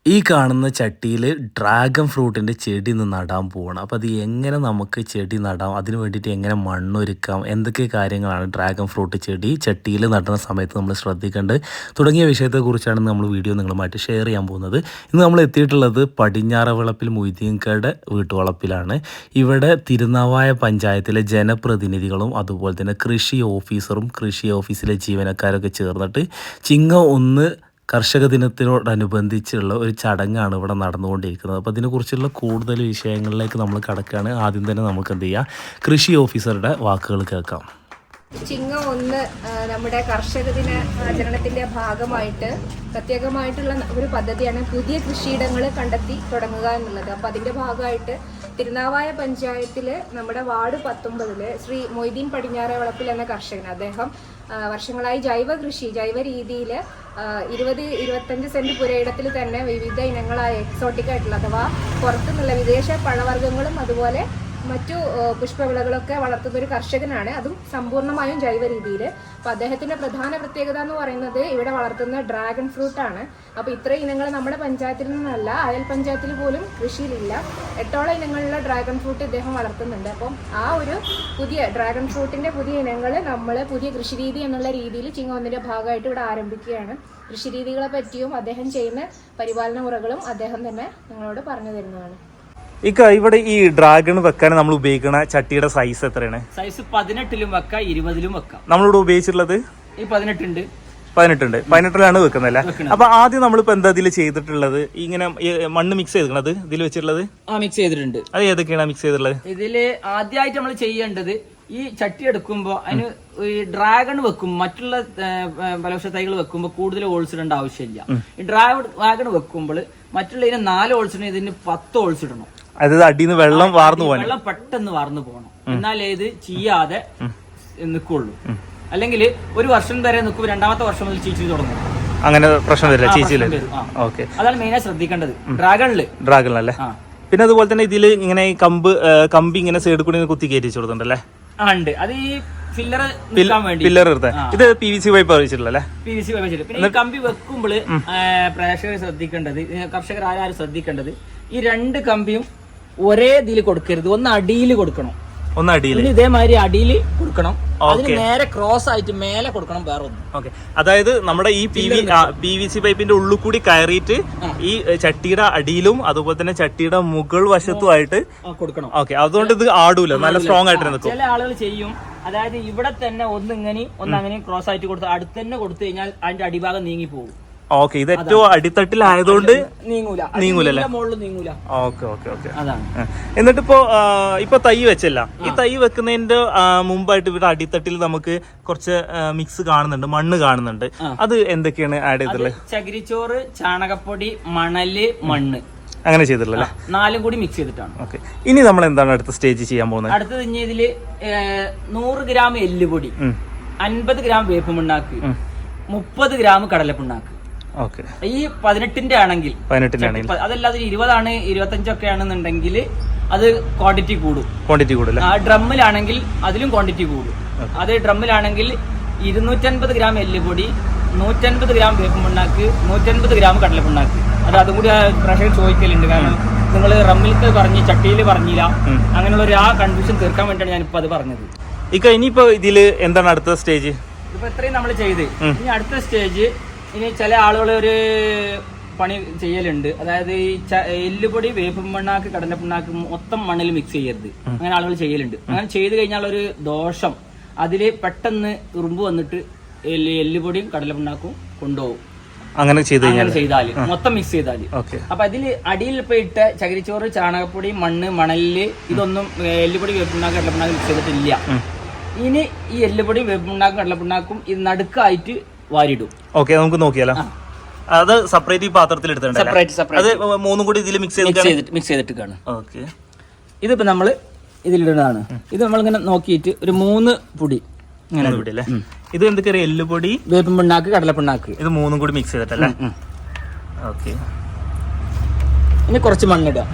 ഈ കാണുന്ന ചട്ടിയിൽ ഡ്രാഗൺ ഫ്രൂട്ടിൻ്റെ ചെടി ഇന്ന് നടാൻ പോവാണ്. അപ്പോൾ അത് എങ്ങനെ നമുക്ക് ചെടി നടാം, അതിന് വേണ്ടിയിട്ട് എങ്ങനെ മണ്ണൊരുക്കാം, എന്തൊക്കെ കാര്യങ്ങളാണ് ഡ്രാഗൺ ഫ്രൂട്ട് ചെടി ചട്ടിയിൽ നടുന്ന സമയത്ത് നമ്മൾ ശ്രദ്ധിക്കേണ്ടത് തുടങ്ങിയ വിഷയത്തെക്കുറിച്ചാണ് നമ്മൾ വീഡിയോ നിങ്ങളുമായിട്ട് ഷെയർ ചെയ്യാൻ പോകുന്നത്. ഇന്ന് നമ്മൾ എത്തിയിട്ടുള്ളത് പടിഞ്ഞാറവളപ്പിൽ മൊയ്തീൻകയുടെ വീട്ടുവളപ്പിലാണ്. ഇവിടെ തിരുനാവായ പഞ്ചായത്തിലെ ജനപ്രതിനിധികളും അതുപോലെ തന്നെ കൃഷി ഓഫീസറും കൃഷി ഓഫീസിലെ ജീവനക്കാരൊക്കെ ചേർന്നിട്ട് ചിങ്ങം 1 കർഷക ദിനത്തിനോടനുബന്ധിച്ചുള്ള ഒരു ചടങ്ങാണ് ഇവിടെ നടന്നുകൊണ്ടിരിക്കുന്നത്. അപ്പോൾ അതിനെക്കുറിച്ചുള്ള കൂടുതൽ വിഷയങ്ങളിലേക്ക് നമ്മൾ കടക്കുകയാണ്. ആദ്യം തന്നെ നമുക്ക് എന്ത് ചെയ്യാം, കൃഷി ഓഫീസറുടെ വാക്കുകൾ കേൾക്കാം. ചിങ്ങം 1 നമ്മുടെ കർഷക ദിന ആചരണത്തിന്റെ ഭാഗമായിട്ട് പ്രത്യേകമായിട്ടുള്ള ഒരു പദ്ധതിയാണ് പുതിയ കൃഷിയിടങ്ങൾ കണ്ടെത്തി തുടങ്ങുക എന്നുള്ളത്. അപ്പം അതിന്റെ ഭാഗമായിട്ട് തിരുനാവായ പഞ്ചായത്തില് നമ്മുടെ വാർഡ് 19 ശ്രീ മൊയ്തീൻ പടിഞ്ഞാറവളപ്പിൽ എന്ന കർഷകൻ, അദ്ദേഹം വർഷങ്ങളായി ജൈവ രീതിയിൽ 20-25 സെന്റ് പുരയിടത്തിൽ തന്നെ വിവിധ ഇനങ്ങളായ എക്സോട്ടിക് ആയിട്ടുള്ള അഥവാ പുറത്തുനിന്നുള്ള വിദേശ പഴവർഗ്ഗങ്ങളും അതുപോലെ മറ്റു പുഷ്പവിളകളൊക്കെ വളർത്തുന്ന ഒരു കർഷകനാണ്. അതും സമ്പൂർണ്ണമായും ജൈവ രീതിയിൽ. അപ്പോൾ അദ്ദേഹത്തിന്റെ പ്രധാന പ്രത്യേകത എന്ന് പറയുന്നത് ഇവിടെ വളർത്തുന്ന ഡ്രാഗൺ ഫ്രൂട്ട് ആണ്. അപ്പോൾ ഇത്ര ഇനങ്ങൾ നമ്മുടെ പഞ്ചായത്തിൽ നിന്നല്ല, അയൽ പഞ്ചായത്തിൽ പോലും കൃഷിയിലില്ല. 8ഓളം ഇനങ്ങളുള്ള ഡ്രാഗൺ ഫ്രൂട്ട് ഇദ്ദേഹം വളർത്തുന്നുണ്ട്. അപ്പം ആ ഒരു പുതിയ ഡ്രാഗൺ ഫ്രൂട്ടിന്റെ പുതിയ ഇനങ്ങൾ നമ്മൾ പുതിയ കൃഷിരീതി എന്നുള്ള രീതിയിൽ ചിങ്ങം 1 ഭാഗമായിട്ട് ഇവിടെ ആരംഭിക്കുകയാണ്. കൃഷിരീതികളെ പറ്റിയും അദ്ദേഹം ചെയ്യുന്ന പരിപാലന മുറകളും അദ്ദേഹം തന്നെ നിങ്ങളോട് പറഞ്ഞു തരുന്നതാണ്. ഇവിടെ ഈ ഡ്രാഗൺ വെക്കാൻ നമ്മൾ ഉപയോഗിക്കുന്ന ചട്ടിയുടെ സൈസ് എത്രയാണ്? സൈസ് 18ലും വെക്കാം, 20ലും വെക്കാം. നമ്മളിവിടെ ഉപയോഗിച്ചിട്ടുള്ളത് ഈ 18 ഉണ്ട്. 18ലാണ് വെക്കുന്നല്ലേ? അപ്പൊ ആദ്യം നമ്മളിപ്പോ എന്താ ഇതിൽ ചെയ്തിട്ടുള്ളത്? ഇങ്ങനെ മണ്ണ് മിക്സ് ചെയ്തിട്ടുള്ളത് ഇതിൽ വെച്ചിട്ടുള്ളത്? മിക്സ് ചെയ്തിട്ടുണ്ട്. അത് ഏതൊക്കെയാണ് മിക്സ് ചെയ്തിട്ടുള്ളത്? ഇതില് ആദ്യമായിട്ട് നമ്മൾ ചെയ്യേണ്ടത് ഈ ചട്ടി എടുക്കുമ്പോ അതിന് ഈ ഡ്രാഗൺ വെക്കും, മറ്റുള്ള പലവൃക്ഷ തൈകൾ വെക്കുമ്പോൾ കൂടുതൽ ഹോൾസ് ഇടേണ്ട ആവശ്യമില്ല. ഈ ഡ്രാഗൺ വെക്കുമ്പോൾ മറ്റുള്ള ഇതിന് 4 ഹോൾസ് ഇടണം, ഇതിന് 10 ഹോൾസ് ഇടണം. അതായത് അടിയിൽ നിന്ന് വെള്ളം വാർന്നു പോകണം, വെള്ളം പെട്ടെന്ന് വാർന്നു പോകണം. എന്നാലേ ഇത് ചെയ്യാതെ നിൽക്കുള്ളൂ. അല്ലെങ്കിൽ ഒരു വർഷം വരെ നിൽക്കുമ്പോൾ 2ാമത്തെ വർഷം മുതൽ ചീച്ചിൽ തുടങ്ങും. അങ്ങനെ പ്രശ്നം വരില്ല ചീച്ചിൽ? അതാണ് മെയിനായി ശ്രദ്ധിക്കേണ്ടത് ഡ്രാഗണിലല്ലേ. പിന്നെ അതുപോലെ തന്നെ ഇതിൽ ഇങ്ങനെ കമ്പി ഇങ്ങനെ സൈഡിൽ കൂടി കുത്തി കയറ്റി കൊടുത്തിട്ടുണ്ടല്ലേ? ഉണ്ട്. അത് ഈ ഫില്ലർ ഇത് PVC പൈപ്പ് വെച്ചിട്ടുള്ളല്ലേ? PVC പൈപ്പ് വെച്ചിട്ട്. പിന്നെ ഈ കമ്പി വെക്കുമ്പോൾ പ്രേക്ഷകർ ശ്രദ്ധിക്കേണ്ടത്, കർഷകർ ആരും ശ്രദ്ധിക്കേണ്ടത്, ഈ 2 കമ്പിയും ഒരേ ഇതിൽ കൊടുക്കരുത്. ഒന്ന് അടിയിൽ കൊടുക്കണം, ഒന്ന് അടിയിൽ, ഇതേമാതിരി അടിയിൽ കൊടുക്കണം. അതിന് നേരെ ക്രോസ് ആയിട്ട് മേലെ കൊടുക്കണം. വേറെ ഒന്നും. അതായത് നമ്മുടെ ഈ PVC പൈപ്പിന്റെ ഉള്ളിൽ കൂടി കയറിയിട്ട് ഈ ചട്ടിയുടെ അടിയിലും അതുപോലെ തന്നെ ചട്ടിയുടെ മുകൾ വശത്തുമായിട്ട് കൊടുക്കണം. അതുകൊണ്ട് ഇത് ആടൂല, നല്ല സ്ട്രോങ് ആയിട്ട് നിൽക്കും. ചില ആളുകൾ ചെയ്യും, അതായത് ഇവിടെ തന്നെ ഒന്നിങ്ങനെ ഒന്നങ്ങനെ ക്രോസ് ആയിട്ട് കൊടുത്ത് അടുത്ത് തന്നെ കൊടുത്തു കഴിഞ്ഞാൽ അതിന്റെ അടിഭാഗം നീങ്ങി പോകും. ഇത് ഏറ്റവും അടിത്തട്ടിലായതുകൊണ്ട് നീങ്ങൂലല്ലേ? എന്നിട്ട് ഇപ്പൊ തൈ വെച്ചല്ല, ഈ തൈ വെക്കുന്നതിന്റെ മുമ്പായിട്ട് ഇവിടെ അടിത്തട്ടിൽ നമുക്ക് കുറച്ച് മിക്സ് കാണുന്നുണ്ട്, മണ്ണ് കാണുന്നുണ്ട്. അത് എന്തൊക്കെയാണ് ആഡ് ചെയ്തിട്ടുള്ളത്? ചകിരിച്ചോറ്, ചാണകപ്പൊടി, മണല്, മണ്ണ്, അങ്ങനെ ചെയ്തിട്ടുള്ളല്ലേ? 4 കൂടി മിക്സ് ചെയ്തിട്ടാണ്. ഇനി നമ്മൾ എന്താണ് അടുത്ത സ്റ്റേജ് ചെയ്യാൻ പോകുന്നത്? അടുത്തത് ഇനി ഇതില് 100 ഗ്രാം എല്ലുപൊടി, 50 ഗ്രാം വേപ്പ് പിണ്ണാക്ക്, 30 ഗ്രാം കടലപ്പിണ്ണാക്ക്. ഈ 18ന്റെ ആണെങ്കിൽ, അതല്ലാതെ 20 25 ആണെന്നുണ്ടെങ്കിൽ അത് ക്വാണ്ടിറ്റി കൂടും. ആ ഡ്രമ്മിലാണെങ്കിൽ അതിലും ക്വാണ്ടിറ്റി കൂടും. അത് ഡ്രമ്മിലാണെങ്കിൽ 250 ഗ്രാം എല്ലുപൊടി, 150 ഗ്രാം വേപ്പ് പിണ്ണാക്ക്, 150 ഗ്രാം കടലപ്പിണ്ണാക്ക്. അതും കൂടി പ്രഷർ ചോദിക്കലുണ്ട്. കാരണം നിങ്ങൾ റമ്മിലത്തെ പറഞ്ഞ് ചട്ടിയിൽ പറഞ്ഞില്ല, അങ്ങനെയുള്ള ഒരു കൺഫ്യൂഷൻ തീർക്കാൻ വേണ്ടിയാണ് ഞാനിപ്പോ അത് പറഞ്ഞത്. ഇനിയിപ്പോ ഇതില് എന്താണ് അടുത്ത സ്റ്റേജ്? ഇപ്പൊ ഇത്രയും നമ്മൾ ചെയ്ത് ഇനി അടുത്ത സ്റ്റേജ്, ഇനി ചില ആളുകൾ ഒരു പണി ചെയ്യലുണ്ട്. അതായത് ഈ എല്ലുപൊടി, വേപ്പ് പിണ്ണാക്ക്, കടലപ്പിണ്ണാക്ക് മൊത്തം മണ്ണിൽ മിക്സ് ചെയ്യരുത്. അങ്ങനെ ആളുകൾ ചെയ്യലുണ്ട്. അങ്ങനെ ചെയ്ത് കഴിഞ്ഞാൽ ഒരു ദോഷം, അതില് പെട്ടെന്ന് തുറുമ്പ് വന്നിട്ട് എല്ലുപൊടിയും കടലപ്പിണ്ണാക്കും കൊണ്ടുപോകും. അങ്ങനെ ചെയ്താല് മൊത്തം മിക്സ് ചെയ്താല്. അപ്പൊ അതില് അടിയിൽ ഇപ്പൊ ഇട്ട ചകിരിച്ചോറ്, ചാണകപ്പൊടി, മണ്ണ്, മണലില് ഇതൊന്നും എല്ലുപൊടി, വേപ്പ് പിണ്ണാക്ക്, കടലപ്പിണ്ണാക്ക് മിക്സ് ചെയ്തിട്ടില്ല. ഇനി ഈ എല്ലുപൊടിയും വേപ്പ് പിണ്ണാക്കും കടലപ്പിണ്ണാക്കും ഇത് നടുക്കായിട്ട് വാരിടും. നമുക്ക് നോക്കിയാലോ? അത് സെപ്പറേറ്റ് ഈ പാത്രത്തിൽ എടുത്തിട്ടുണ്ട്. അത് 3 കൂടി ഇതിൽ മിക്സ് ചെയ്തിട്ട് കാണും. ഇതിപ്പോ നമ്മള് ഇതിലിടുന്നതാണ്. ഇത് നമ്മളിങ്ങനെ നോക്കിയിട്ട് ഒരു 3 പൊടി ഇങ്ങനെ ഇല്ലേ? ഇത് എന്തൊക്കെയാ? എല്ലുപൊടി, വേപ്പും പിണ്ണാക്ക്, കടലപ്പിണ്ണാക്ക്, ഇത് 3 കൂടി മിക്സ് ചെയ്തിട്ടല്ലേ? ഇനി കുറച്ച് മണ്ണിടുക.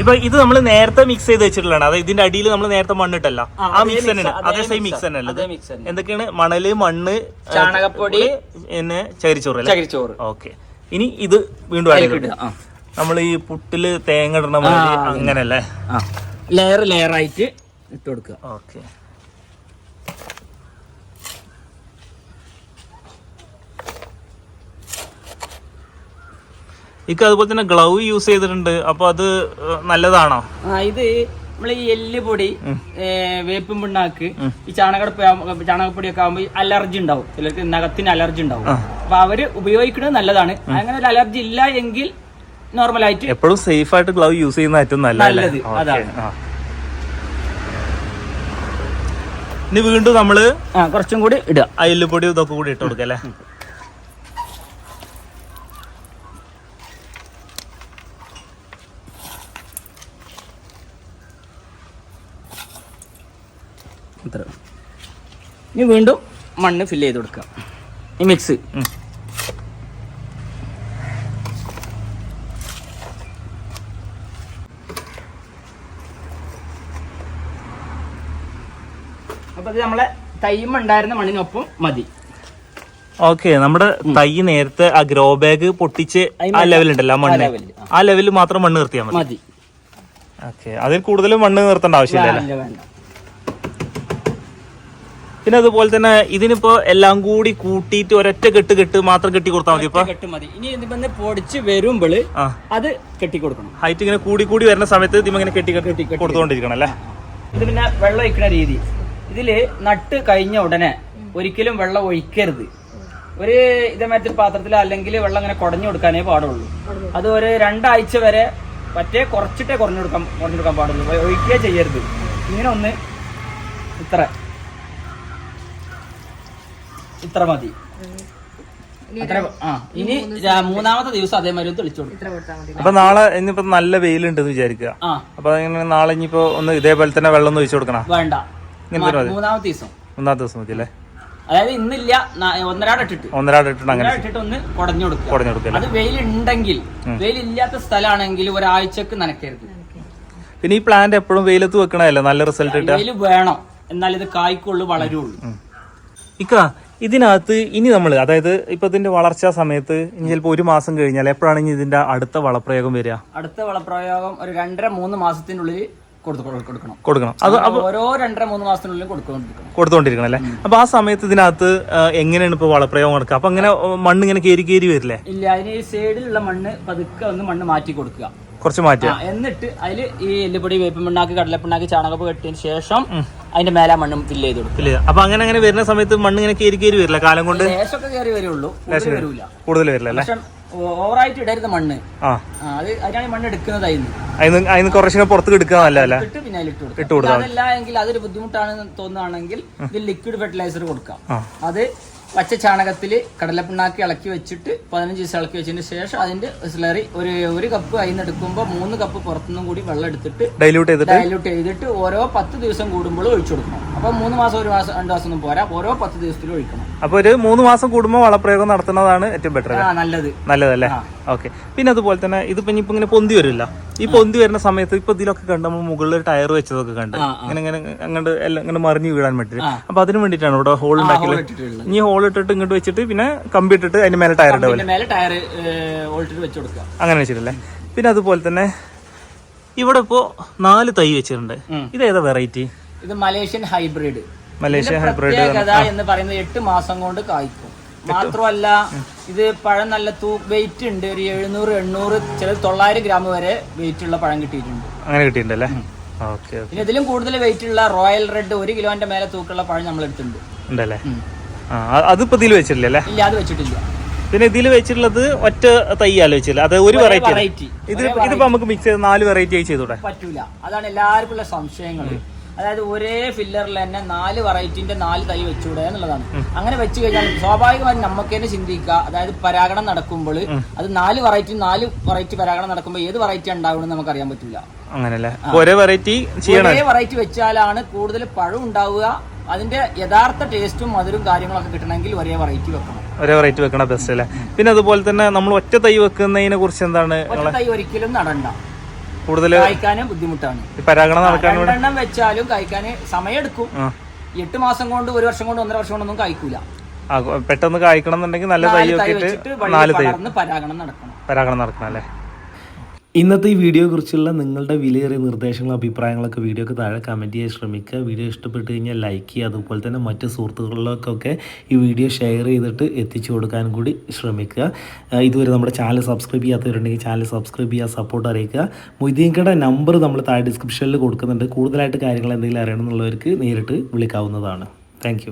ഇപ്പൊ ഇത് നമ്മൾ നേരത്തെ മിക്സ് ചെയ്ത് വെച്ചിട്ടുള്ളതാണ്. അതായത് ഇതിന്റെ അടിയിൽ നമ്മൾ നേരത്തെ മണ്ണിട്ടല്ല, ആ മിക്സ് തന്നെ, അതേ സെയിം മിക്സ് തന്നെ അല്ലേ? എന്തൊക്കെയാണ്? മണല്, മണ്ണ്, ചാണകപ്പൊടി, പിന്നെ ചകിരിച്ചോറ്. ചകിരിച്ചോറ്. ഇനി ഇത് വീണ്ടും ഇടുക. നമ്മൾ ഈ പുട്ടില് തേങ്ങ ഇടണ മാതിരി അങ്ങനല്ലേ? ലെയർ ആയിട്ട് ഇട്ട് കൊടുക്കുക. ഓക്കെ. അതുപോലെ തന്നെ ഗ്ലൗ യൂസ് ചെയ്തിട്ടുണ്ട്. അപ്പൊ അത് നല്ലതാണോ? ഇത് നമ്മൾ ഈ എല്ലുപൊടി, വേപ്പും പിണ്ണാക്ക്, ഈ ചാണകപ്പൊടിയൊക്കെ ആകുമ്പോൾ അലർജി ഉണ്ടാവും. ചിലർക്ക് നഖത്തിന് അലർജി ഉണ്ടാവും. അപ്പൊ അവര് ഉപയോഗിക്കുന്നത് നല്ലതാണ്. അങ്ങനെ ഒരു അലർജി ഇല്ല എങ്കിൽ നോർമലായിട്ട് എപ്പോഴും സേഫ് ആയിട്ട് ഗ്ലൗ യൂസ് ചെയ്യുന്ന ഏറ്റവും നല്ലത് അതാണ്. ഇനി വീണ്ടും നമ്മള് കുറച്ചും കൂടി ഇടുക. എല്ലുപൊടി ഇതൊക്കെ കൂടി ഇട്ട് കൊടുക്കുക അല്ലേ? ഇനി വീണ്ടും മണ്ണ് ഫില്ല് ചെയ്ത് കൊടുക്കുക. ഈ മിക്സ് അപ്പൊ അത് നമ്മളെ തൈമ ഉണ്ടായിരുന്ന മണ്ണിനൊപ്പം മതി. ഓക്കെ. നമ്മുടെ തൈ നേരത്തെ ആ ഗ്രോ ബാഗ് പൊട്ടിച്ച് ആ ലെവൽ ഉണ്ടല്ലോ, ആ മണ്ണ്, ആ ലെവലിൽ മാത്രം മണ്ണ് നിർത്തിയാൽ മതി. ഓക്കെ. അതിൽ കൂടുതൽ മണ്ണ് നിർത്തേണ്ട ആവശ്യമില്ല. പിന്നെ അതുപോലെ തന്നെ ഇതിനിപ്പോ എല്ലാം കൂടി കൂട്ടിയിട്ട് ഒരൊറ്റ കെട്ട് മാത്രം കെട്ടി കൊടുത്താൽ മതി. ഇപ്പൊ ഇനി ഇതിപ്പോ പൊടിച്ച് വരുമ്പോൾ അത് കെട്ടി കൊടുക്കണം. ഹൈറ്റ് ഇങ്ങനെ കൂടി വരുന്ന സമയത്ത് ഇതിങ്ങനെ കെട്ടി കൊടുത്തോണ്ടിരിക്കണം അല്ലേ? ഇത് പിന്നെ വെള്ളം ഒഴിക്കുന്ന രീതി, ഇതില് നട്ട് കഴിഞ്ഞ ഉടനെ ഒരിക്കലും വെള്ളം ഒഴിക്കരുത്. ഒരു ഇതേമാതിരി പാത്രത്തിൽ അല്ലെങ്കിൽ വെള്ളം ഇങ്ങനെ കുടഞ്ഞു കൊടുക്കാനേ പാടുള്ളൂ. അത് ഒരു 2 ആഴ്ച വരെ മറ്റേ കുറച്ചിട്ടേ കുറഞ്ഞു കൊടുക്കാൻ പാടുള്ളൂ. ഒഴിക്കുകയേ ചെയ്യരുത്. ഇങ്ങനെ ഒന്ന് ഇത്ര മതി. ഇനി 3-ാമത്തെ ദിവസം അതേമാതിരി തെളിച്ചു കൊടുക്കും. അപ്പൊ നാളെ ഇനിയിപ്പോ നല്ല വെയിലുണ്ടെന്ന് വിചാരിക്കുക. അപ്പൊ നാളെ ഇനിയിപ്പോ ഒന്ന് ഇതേപോലെ തന്നെ വെള്ളം ഒന്ന് ഒഴിച്ചു കൊടുക്കണം? വേണ്ട, 3-ാമത്തെ ദിവസം മതി അല്ലേ? അതായത് ഇന്നില്ല, 1.5 ഇട്ടിട്ട് അങ്ങനെ ഒന്ന് കുടഞ്ഞു കൊടുക്കുക. അത് വെയിലുണ്ടെങ്കിൽ, വെയിലില്ലാത്ത സ്ഥലമാണെങ്കിൽ ഒരാഴ്ചക്ക് നനയ്ക്കരുത്. പിന്നെ ഈ പ്ലാന്റ് എപ്പോഴും വെയിലത്ത് വെക്കണല്ലോ നല്ല റിസൾട്ട് കിട്ടുക. വെയിൽ വേണം, എന്നാൽ ഇത് കായ്ക്കുള്ളൂ, വളരുള്ളൂ. ഇതിനകത്ത് ഇനി നമ്മൾ, അതായത് ഇപ്പൊ ഇതിന്റെ വളർച്ചാ സമയത്ത് ഇനി ചിലപ്പോ 1 മാസം കഴിഞ്ഞാൽ എപ്പോഴാണ് ഇനി ഇതിന്റെ അടുത്ത വളപ്രയോഗം വരിക? അടുത്ത വളപ്രയോഗം ഒരു 2.5-3 മാസത്തിനുള്ളിൽ കൊടുക്കണം. അത് ഓരോ 2-3 മാസത്തിനുള്ളിൽ കൊടുത്തോണ്ടിരിക്കണം അല്ലേ? അപ്പൊ ആ സമയത്ത് ഇതിനകത്ത് എങ്ങനെയാണ് ഇപ്പൊ വളപ്രയോഗം നടക്കുക? അപ്പൊ അങ്ങനെ മണ്ണ് ഇങ്ങനെ കയറി വരില്ലേ? ഇല്ല, അതിന് ഈ സൈഡിലുള്ള മണ്ണ് പതുക്കെ ഒന്ന് മണ്ണ് മാറ്റി കൊടുക്കുക, കുറച്ച് മാറ്റുക. എന്നിട്ട് അതിൽ ഈ എല്ലുപൊടി, വേപ്പിൻ പിണ്ണാക്ക്, കടലപ്പിണ്ണാക്ക്, ചാണകപ്പ് കെട്ടിയതിന് ശേഷം അതിന്റെ മേലെ മണ്ണും ഫില്ല് ചെയ്ത് കൊടുക്കും. അപ്പൊ അങ്ങനെ വരുന്ന സമയത്ത് മണ്ണ് ഇങ്ങനെ കയറി വരില്ല? കാലം കൊണ്ട് ലേശമൊക്കെ കയറി വരുള്ളൂ, കൂടുതൽ വരില്ല അല്ലേ? ഓവറായിട്ട് ഇടരുത് മണ്ണ്. അത് അതിനാണ് മണ്ണ് എടുക്കുന്നത്. അതിന് കുറച്ച് പുറത്ത് എടുക്കുക, പിന്നെ ഇട്ട് കൊടുക്കുക. അതല്ല എങ്കിൽ അതൊരു ബുദ്ധിമുട്ടാണെന്ന് തോന്നുകയാണെങ്കിൽ ഇതിൽ ലിക്വിഡ് ഫെർട്ടിലൈസർ കൊടുക്കാം. അത് പച്ച ചാണകത്തില് കടലപ്പിണ്ണാക്കി ഇളക്കി വെച്ചിട്ട് 15 ദിവസം ഇളക്കി വെച്ചതിന് ശേഷം അതിന്റെ സ്ലറി ഒരു കപ്പ് അതിന് എടുക്കുമ്പോൾ 3 കപ്പ് പുറത്തുനിന്നും കൂടി വെള്ളം എടുത്തിട്ട് ഡൈല്യൂട്ട് ചെയ്തിട്ട് ഓരോ 10 ദിവസം കൂടുമ്പോൾ ഒഴിച്ചു കൊടുക്കണം. അപ്പൊ 3 മാസം 1 മാസം 2 മാസം ഒന്നും പോരാ, ഓരോ 10 ദിവസത്തിലും ഒഴിക്കണം. അപ്പൊ ഒരു 3 മാസം കൂടുമ്പോൾ വളപ്രയോഗം നടത്തുന്നതാണ് ഏറ്റവും ബെറ്റർ, നല്ലതല്ലേ? ഓക്കെ. പിന്നെ അതുപോലെ തന്നെ ഇതിപ്പോ ഇനിയിപ്പോ ഇങ്ങനെ പൊന്തി വരില്ല. ഈ പൊന്തി വരുന്ന സമയത്ത് ഇപ്പൊ ഇതിലൊക്കെ കണ്ട് നമ്മൾ മുകളിൽ ഒരു ടയർ വെച്ചതൊക്കെ കണ്ട് ഇങ്ങനെ അങ്ങോട്ട് എല്ലാം ഇങ്ങനെ മറിഞ്ഞു വീഴാൻ പറ്റില്ല. അപ്പൊ അതിന് വേണ്ടിയിട്ടാണ് ഇവിടെ ഹോൾ ഉണ്ടാക്കിയത്. ഇനി ഹോൾ ഇട്ടിട്ട് ഇങ്ങോട്ട് വെച്ചിട്ട് പിന്നെ കമ്പി ഇട്ടിട്ട് അതിന്റെ മേലെ ടയർ ഇടുക, അങ്ങനെ വെച്ചിട്ടല്ലേ? പിന്നെ അതുപോലെ തന്നെ ഇവിടെ ഇപ്പോ 4 തൈ വെച്ചിട്ടുണ്ട്. ഇത് ഏതാ വെറൈറ്റി? ഇത് മലേഷ്യൻ ഹൈബ്രിഡ് എന്ന് പറയുന്നത് 8 മാസം കൊണ്ട് കായ്ക്കും. മാത്രമല്ല ഇത് പഴം നല്ല വെയിറ്റ് ഉണ്ട്. ഒരു 700-800 ചില 900 ഗ്രാം വരെ വെയിറ്റ് ഉള്ള പഴം കിട്ടിയിട്ടുണ്ട്. അങ്ങനെ കിട്ടിയിട്ടുണ്ടല്ലേ? പിന്നെ ഇതിലും കൂടുതൽ വെയിറ്റ് ഉള്ള റോയൽ റെഡ് 1 കിലോന്റെ മേലെ തൂക്കുള്ള പഴം നമ്മൾ എടുത്തിട്ടുണ്ട്. അതിപ്പോ ഇതിൽ വെച്ചിട്ടില്ലേ? ഇല്ല, അത് വെച്ചിട്ടില്ല. പിന്നെ ഇതിൽ വെച്ചിട്ടുള്ളത് ഒറ്റ തൈ ആലോചിച്ചില്ല, അത് ഒരു വെറൈറ്റി. ഇതിപ്പോ നമുക്ക് മിക്സ് ചെയ്ത് 4 വെറൈറ്റി ആയി ചെയ്തൂടെ? പറ്റൂല, അതാണ് എല്ലാവർക്കും ഉള്ള സംശയങ്ങൾ. അതായത് ഒരേ ഫില്ലറിൽ തന്നെ 4 വെറൈറ്റിന്റെ 4 തൈ വെച്ചുകൂടെ എന്നുള്ളതാണ്. അങ്ങനെ വെച്ച് കഴിഞ്ഞാൽ സ്വാഭാവികമായും നമുക്ക് തന്നെ ചിന്തിക്കുക, അതായത് പരാഗണം നടക്കുമ്പോൾ അത് 4 വെറൈറ്റി പരാഗണം നടക്കുമ്പോൾ ഏത് വെറൈറ്റി ഉണ്ടാവുമെന്ന് നമുക്ക് അറിയാൻ പറ്റില്ല. അങ്ങനല്ലേ? ഒരേ വെറൈറ്റി വെച്ചാലാണ് കൂടുതൽ പഴം ഉണ്ടാവുക. അതിന്റെ യഥാർത്ഥ ടേസ്റ്റും മധുരവും കാര്യങ്ങളൊക്കെ കിട്ടണമെങ്കിൽ ഒരേ വെറൈറ്റി വെക്കണം ബെസ്റ്റ് അല്ലേ? പിന്നെ അതുപോലെ തന്നെ നമ്മൾ ഒറ്റ തൈ വെക്കുന്നതിനെ കുറിച്ച് എന്താണ്? തൈ ഒരിക്കലും നടണ്ട, കൂടുതൽ കഴിക്കാനും ബുദ്ധിമുട്ടാണ്. പരാഗണം നടക്കാൻ 2 എണ്ണം വെച്ചാലും കഴിക്കാൻ സമയം എടുക്കും. 8 മാസം കൊണ്ട്, 1 വർഷം കൊണ്ട്, 1.5 വർഷം കൊണ്ടൊന്നും കഴിക്കൂല. പെട്ടെന്ന് കായ്ക്കണം എന്നുണ്ടെങ്കിൽ നല്ല തൈ നോക്കിയിട്ട് 4 തൈ പരാഗണം നടക്കണം അല്ലേ. ഇന്നത്തെ ഈ വീഡിയോയെ കുറിച്ചുള്ള നിങ്ങളുടെ വിലയേറിയ നിർദ്ദേശങ്ങളും അഭിപ്രായങ്ങളൊക്കെ വീഡിയോക്ക് താഴെ കമൻറ്റ് ചെയ്യാൻ ശ്രമിക്കുക. വീഡിയോ ഇഷ്ടപ്പെട്ട് കഴിഞ്ഞാൽ ലൈക്ക് ചെയ്യുക. അതുപോലെ തന്നെ മറ്റ് സുഹൃത്തുക്കളിലേക്കൊക്കെ ഈ വീഡിയോ ഷെയർ ചെയ്തിട്ട് എത്തിച്ചു കൊടുക്കാൻ കൂടി ശ്രമിക്കുക. ഇതുവരെ നമ്മുടെ ചാനൽ സബ്സ്ക്രൈബ് ചെയ്യാത്തവരുണ്ടെങ്കിൽ ചാനൽ സബ്സ്ക്രൈബ് ചെയ്യുക, സപ്പോർട്ട് അറിയിക്കുക. മൊയ്തീൻകയുടെ നമ്പർ നമ്മൾ താഴെ ഡിസ്ക്രിപ്ഷനിൽ കൊടുക്കുന്നുണ്ട്. കൂടുതലായിട്ട് കാര്യങ്ങൾ എന്തെങ്കിലും അറിയണമെന്നുള്ളവർക്ക് നേരിട്ട് വിളിക്കാവുന്നതാണ്. താങ്ക്